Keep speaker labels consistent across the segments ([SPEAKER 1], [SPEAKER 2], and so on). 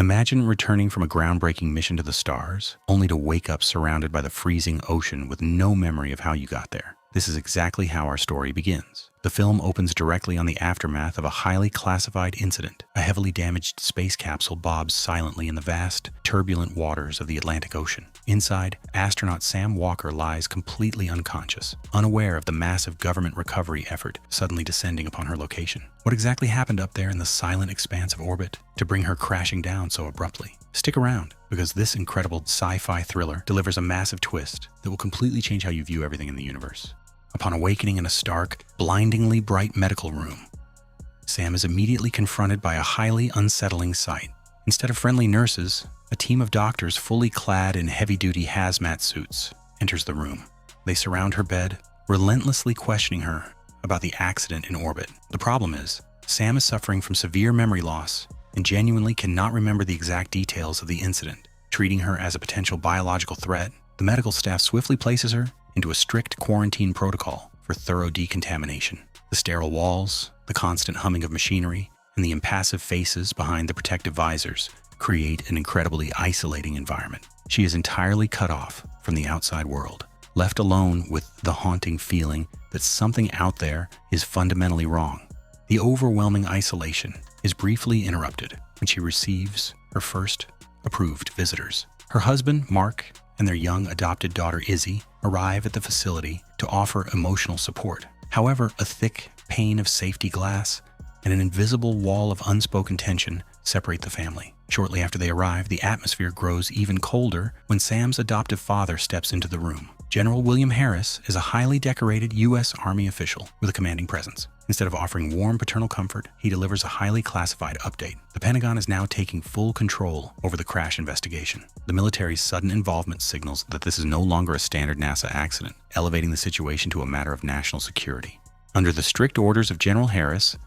[SPEAKER 1] Imagine returning from a groundbreaking mission to the stars, only to wake up surrounded by the freezing ocean with no memory of how you got there. This is exactly how our story begins. The film opens directly on the aftermath of a highly classified incident. A heavily damaged space capsule bobs silently in the vast, turbulent waters of the Atlantic Ocean. Inside, astronaut Sam Walker lies completely unconscious, unaware of the massive government recovery effort suddenly descending upon her location. What exactly happened up there in the silent expanse of orbit to bring her crashing down so abruptly? Stick around, because this incredible sci-fi thriller delivers a massive twist that will completely change how you view everything in the universe. Upon awakening in a stark, blindingly bright medical room, Sam is immediately confronted by a highly unsettling sight. Instead of friendly nurses, a team of doctors fully clad in heavy-duty hazmat suits enters the room. They surround her bed, relentlessly questioning her about the accident in orbit. The problem is, Sam is suffering from severe memory loss and genuinely cannot remember the exact details of the incident. Treating her as a potential biological threat, the medical staff swiftly places her into a strict quarantine protocol for thorough decontamination. The sterile walls, the constant humming of machinery, and the impassive faces behind the protective visors create an incredibly isolating environment. She is entirely cut off from the outside world, left alone with the haunting feeling that something out there is fundamentally wrong. The overwhelming isolation is briefly interrupted when she receives her first approved visitors. Her husband, Mark, and their young adopted daughter, Izzy, arrive at the facility to offer emotional support. However, a thick pane of safety glass and an invisible wall of unspoken tension separate the family. Shortly after they arrive, the atmosphere grows even colder when Sam's adoptive father steps into the room. General William Harris is a highly decorated U.S. Army official with a commanding presence. Instead of offering warm paternal comfort, he delivers a highly classified update. The Pentagon is now taking full control over the crash investigation. The military's sudden involvement signals that this is no longer a standard NASA accident, elevating the situation to a matter of national security. Under the strict orders of General Harris,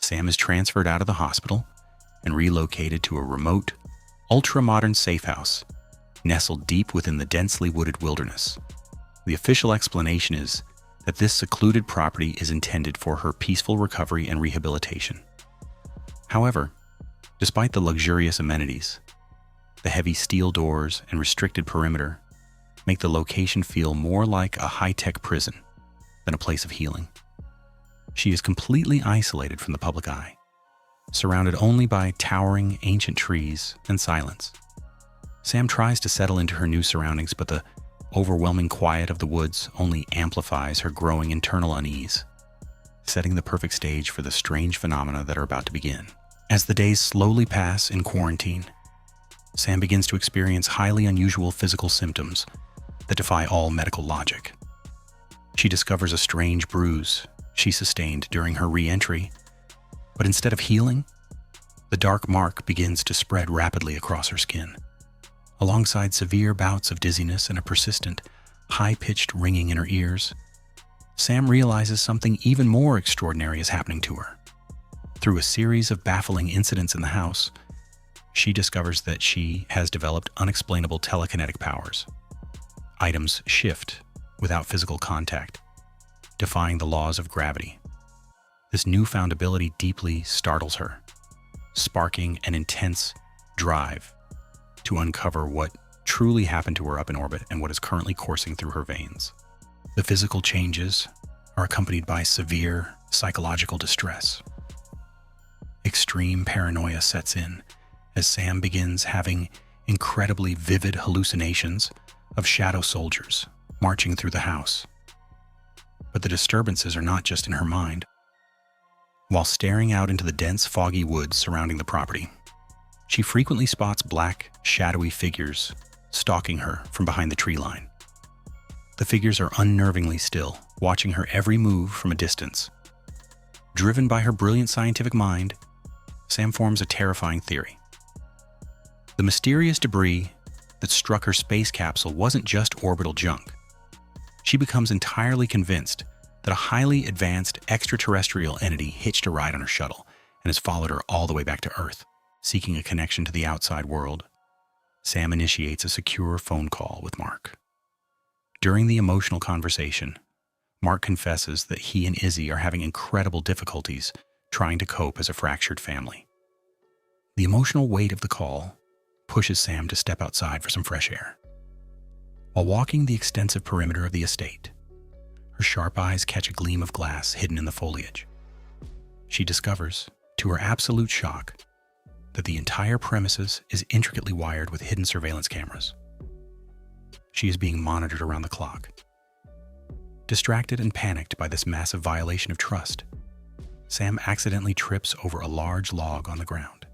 [SPEAKER 1] Sam is transferred out of the hospital and relocated to a remote, ultra-modern safe house nestled deep within the densely wooded wilderness. The official explanation is that this secluded property is intended for her peaceful recovery and rehabilitation. However, despite the luxurious amenities, the heavy steel doors and restricted perimeter make the location feel more like a high-tech prison than a place of healing. She is completely isolated from the public eye, surrounded only by towering ancient trees and silence. Sam tries to settle into her new surroundings, but the overwhelming quiet of the woods only amplifies her growing internal unease, setting the perfect stage for the strange phenomena that are about to begin. As the days slowly pass in quarantine, Sam begins to experience highly unusual physical symptoms that defy all medical logic. She discovers a strange bruise she sustained during her re-entry, but instead of healing, the dark mark begins to spread rapidly across her skin. Alongside severe bouts of dizziness and a persistent, high-pitched ringing in her ears, Sam realizes something even more extraordinary is happening to her. Through a series of baffling incidents in the house, she discovers that she has developed unexplainable telekinetic powers. Items shift without physical contact, defying the laws of gravity. This newfound ability deeply startles her, sparking an intense drive to uncover what truly happened to her up in orbit and what is currently coursing through her veins. The physical changes are accompanied by severe psychological distress. Extreme paranoia sets in as Sam begins having incredibly vivid hallucinations of shadow soldiers marching through the house. But the disturbances are not just in her mind. While staring out into the dense, foggy woods surrounding the property, she frequently spots black, shadowy figures stalking her from behind the tree line. The figures are unnervingly still, watching her every move from a distance. Driven by her brilliant scientific mind, Sam forms a terrifying theory. The mysterious debris that struck her space capsule wasn't just orbital junk. She becomes entirely convinced that a highly advanced extraterrestrial entity hitched a ride on her shuttle and has followed her all the way back to Earth. Seeking a connection to the outside world, Sam initiates a secure phone call with Mark. During the emotional conversation, Mark confesses that he and Izzy are having incredible difficulties trying to cope as a fractured family. The emotional weight of the call pushes Sam to step outside for some fresh air. While walking the extensive perimeter of the estate, her sharp eyes catch a gleam of glass hidden in the foliage. She discovers, to her absolute shock, that the entire premises is intricately wired with hidden surveillance cameras. She is being monitored around the clock. Distracted and panicked by this massive violation of trust, Sam accidentally trips over a large log on the ground,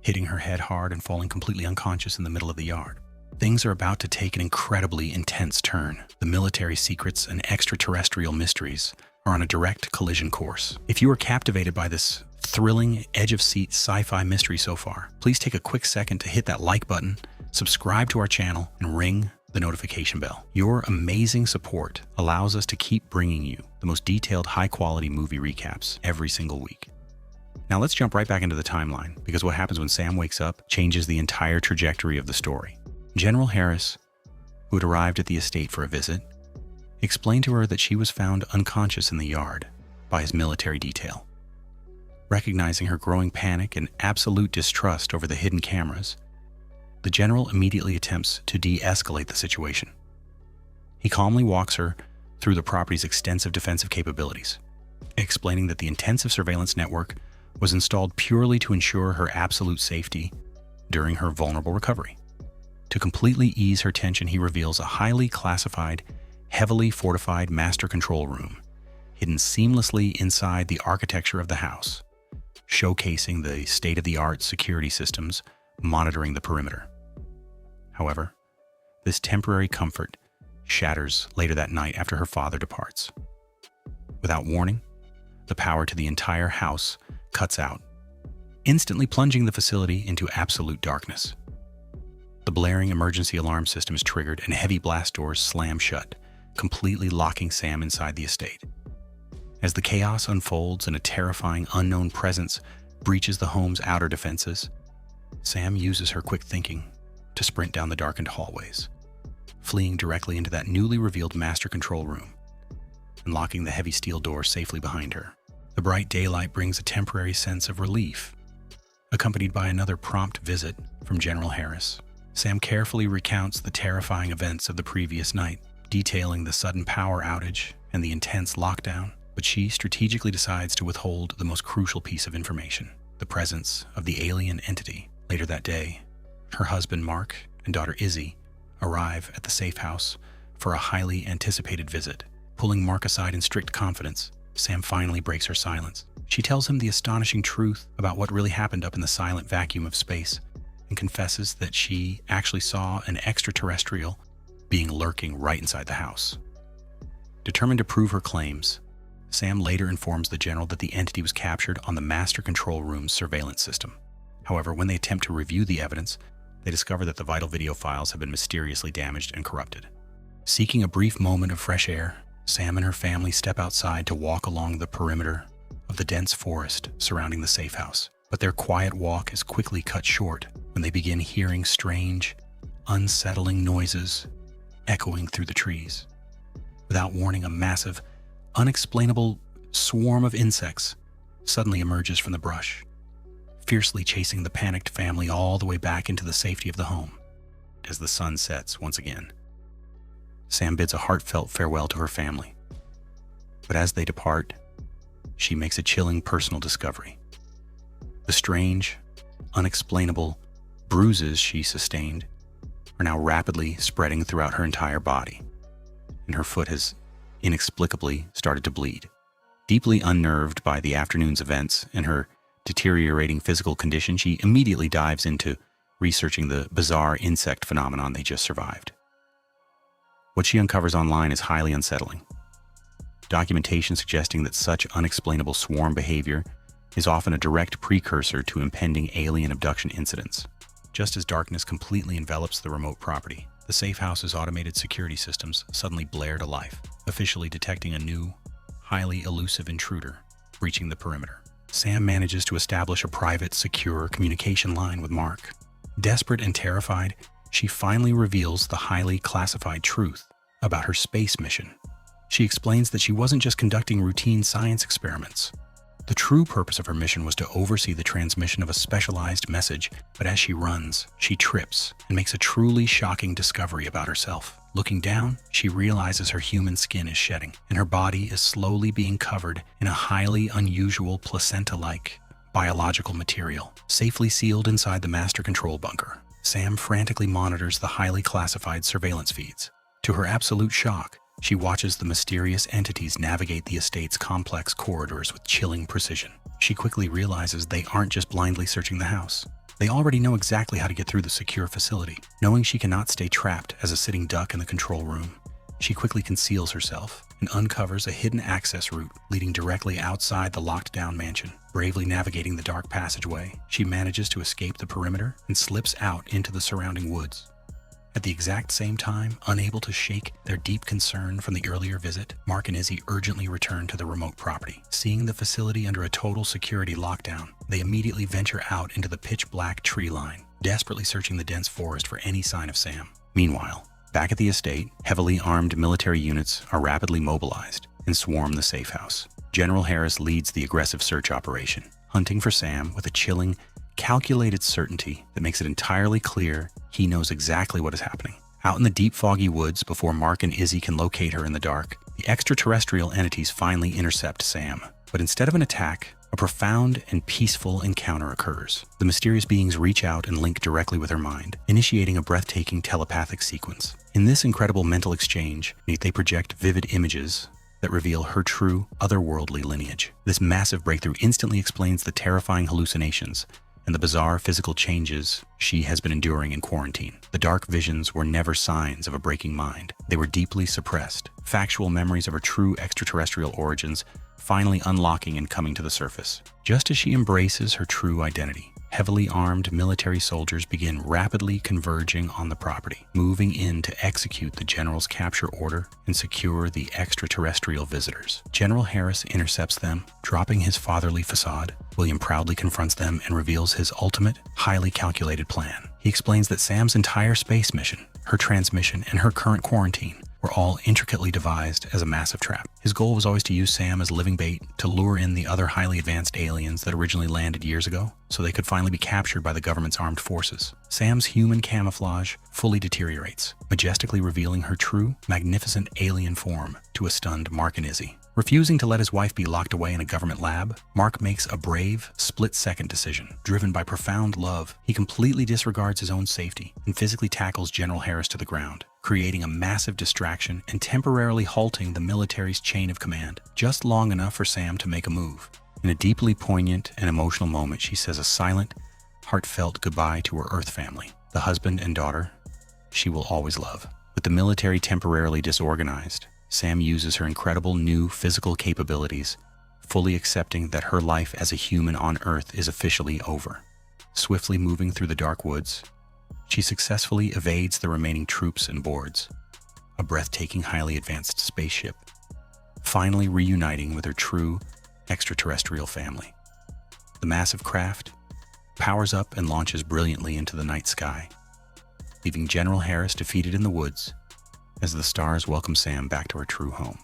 [SPEAKER 1] hitting her head hard and falling completely unconscious in the middle of the yard. Things are about to take an incredibly intense turn. The military secrets and extraterrestrial mysteries are on a direct collision course. If you are captivated by this thrilling, edge-of-seat sci-fi mystery so far, please take a quick second to hit that like button, subscribe to our channel, and ring the notification bell. Your amazing support allows us to keep bringing you the most detailed, high-quality movie recaps every single week. Now let's jump right back into the timeline, because what happens when Sam wakes up changes the entire trajectory of the story. General Harris, who had arrived at the estate for a visit, explained to her that she was found unconscious in the yard by his military detail. Recognizing her growing panic and absolute distrust over the hidden cameras, the general immediately attempts to de-escalate the situation. He calmly walks her through the property's extensive defensive capabilities, explaining that the intensive surveillance network was installed purely to ensure her absolute safety during her vulnerable recovery. To completely ease her tension, he reveals a highly classified, heavily fortified master control room, hidden seamlessly inside the architecture of the house, showcasing the state-of-the-art security systems monitoring the perimeter. However, this temporary comfort shatters later that night after her father departs. Without warning, the power to the entire house cuts out, instantly plunging the facility into absolute darkness. The blaring emergency alarm system is triggered and heavy blast doors slam shut, completely locking Sam inside the estate. As the chaos unfolds and a terrifying unknown presence breaches the home's outer defenses, Sam uses her quick thinking to sprint down the darkened hallways, fleeing directly into that newly revealed master control room and locking the heavy steel door safely behind her. The bright daylight brings a temporary sense of relief, accompanied by another prompt visit from General Harris. Sam carefully recounts the terrifying events of the previous night, detailing the sudden power outage and the intense lockdown, but she strategically decides to withhold the most crucial piece of information: the presence of the alien entity. Later that day, her husband Mark and daughter Izzy arrive at the safe house for a highly anticipated visit. Pulling Mark aside in strict confidence, Sam finally breaks her silence. She tells him the astonishing truth about what really happened up in the silent vacuum of space, and confesses that she actually saw an extraterrestrial being lurking right inside the house. Determined to prove her claims, Sam later informs the general that the entity was captured on the master control room's surveillance system. However, when they attempt to review the evidence, they discover that the vital video files have been mysteriously damaged and corrupted. Seeking a brief moment of fresh air, Sam and her family step outside to walk along the perimeter of the dense forest surrounding the safe house. But their quiet walk is quickly cut short when they begin hearing strange, unsettling noises echoing through the trees. Without warning, a massive, unexplainable swarm of insects suddenly emerges from the brush, fiercely chasing the panicked family all the way back into the safety of the home. As the sun sets once again, Sam bids a heartfelt farewell to her family. But as they depart, she makes a chilling personal discovery. The strange, unexplainable bruises she sustained are now rapidly spreading throughout her entire body, and her foot has inexplicably started to bleed. Deeply unnerved by the afternoon's events and her deteriorating physical condition, she immediately dives into researching the bizarre insect phenomenon they just survived. What she uncovers online is highly unsettling. Documentation suggesting that such unexplainable swarm behavior is often a direct precursor to impending alien abduction incidents. Just as darkness completely envelops the remote property, the safe house's automated security systems suddenly blare to life, officially detecting a new, highly elusive intruder breaching the perimeter. Sam manages to establish a private, secure communication line with Mark. Desperate and terrified, she finally reveals the highly classified truth about her space mission. She explains that she wasn't just conducting routine science experiments. The true purpose of her mission was to oversee the transmission of a specialized message, but as she runs, she trips and makes a truly shocking discovery about herself. Looking down, she realizes her human skin is shedding, and her body is slowly being covered in a highly unusual placenta-like biological material. Safely sealed inside the master control bunker, Sam frantically monitors the highly classified surveillance feeds. To her absolute shock, she watches the mysterious entities navigate the estate's complex corridors with chilling precision. She quickly realizes they aren't just blindly searching the house. They already know exactly how to get through the secure facility. Knowing she cannot stay trapped as a sitting duck in the control room, she quickly conceals herself and uncovers a hidden access route leading directly outside the locked-down mansion. Bravely navigating the dark passageway, she manages to escape the perimeter and slips out into the surrounding woods. At the exact same time, unable to shake their deep concern from the earlier visit, Mark and Izzy urgently return to the remote property. Seeing the facility under a total security lockdown, they immediately venture out into the pitch-black tree line, desperately searching the dense forest for any sign of Sam. Meanwhile, back at the estate, heavily armed military units are rapidly mobilized and swarm the safe house. General Harris leads the aggressive search operation, hunting for Sam with a chilling, calculated certainty that makes it entirely clear he knows exactly what is happening. Out in the deep foggy woods, before Mark and Izzy can locate her in the dark, the extraterrestrial entities finally intercept Sam. But instead of an attack, a profound and peaceful encounter occurs. The mysterious beings reach out and link directly with her mind, initiating a breathtaking telepathic sequence. In this incredible mental exchange, they project vivid images that reveal her true, otherworldly lineage. This massive breakthrough instantly explains the terrifying hallucinations and the bizarre physical changes she has been enduring in quarantine. The dark visions were never signs of a breaking mind. They were deeply suppressed, factual memories of her true extraterrestrial origins finally unlocking and coming to the surface. Just as she embraces her true identity, heavily armed military soldiers begin rapidly converging on the property, moving in to execute the general's capture order and secure the extraterrestrial visitors. General Harris intercepts them, dropping his fatherly facade. William proudly confronts them and reveals his ultimate, highly calculated plan. He explains that Sam's entire space mission, her transmission, and her current quarantine were all intricately devised as a massive trap. His goal was always to use Sam as living bait to lure in the other highly advanced aliens that originally landed years ago, so they could finally be captured by the government's armed forces. Sam's human camouflage fully deteriorates, majestically revealing her true, magnificent alien form to a stunned Mark and Izzy. Refusing to let his wife be locked away in a government lab, Mark makes a brave, split-second decision. Driven by profound love, he completely disregards his own safety and physically tackles General Harris to the ground, creating a massive distraction and temporarily halting the military's chain of command, just long enough for Sam to make a move. In a deeply poignant and emotional moment, she says a silent, heartfelt goodbye to her Earth family, the husband and daughter she will always love. With the military temporarily disorganized, Sam uses her incredible new physical capabilities, fully accepting that her life as a human on Earth is officially over. Swiftly moving through the dark woods, she successfully evades the remaining troops and boards, a breathtaking, highly advanced spaceship, finally reuniting with her true extraterrestrial family. The massive craft powers up and launches brilliantly into the night sky, leaving General Harris defeated in the woods as the stars welcome Sam back to her true home.